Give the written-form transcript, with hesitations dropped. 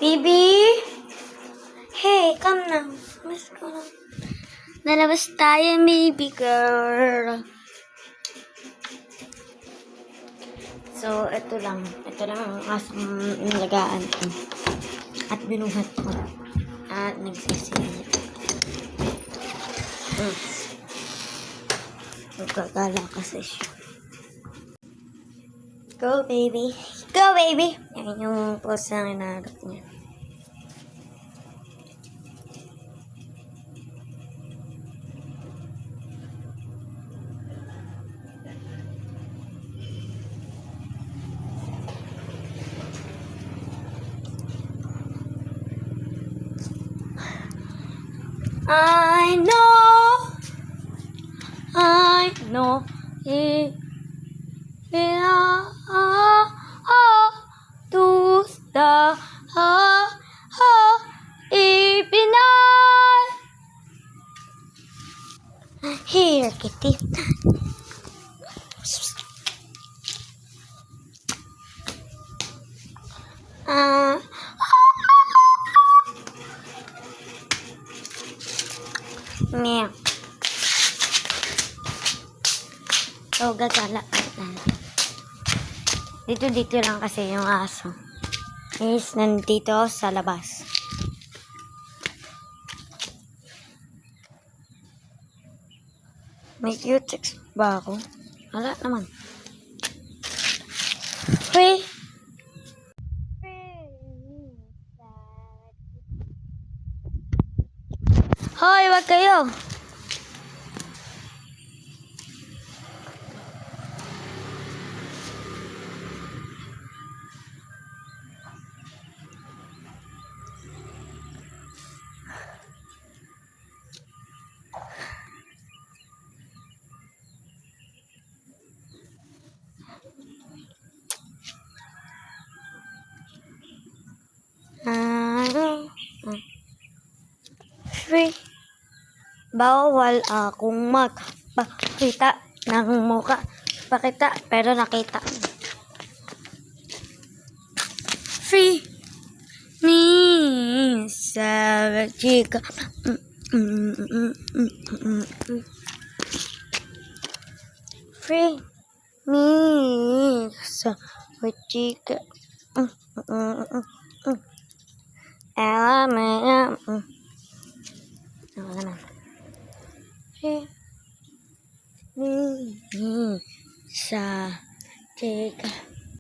Baby? Hey, come now. Let's go now. Nalabas tayo, baby girl. So, ito lang. Ito lang ang asang nilagaan ko. At binuhat ko. At nagsisili. Magkagala kasi siya. Go, baby. Go, baby! Yan yung pose na hinaharap niya. I know, to the Ipinay. Here, kitty. Meow. So, gagala. Dito lang kasi yung aso. Is nandito sa labas. May cutex ba ako? Wala naman. Hey! Hoy, wag kayo! Free. Bawal akong magpakita ng mukha. Pakita, pero nakita. Free me sa chika. Free me sa chika. Wala na. Free me sa chika.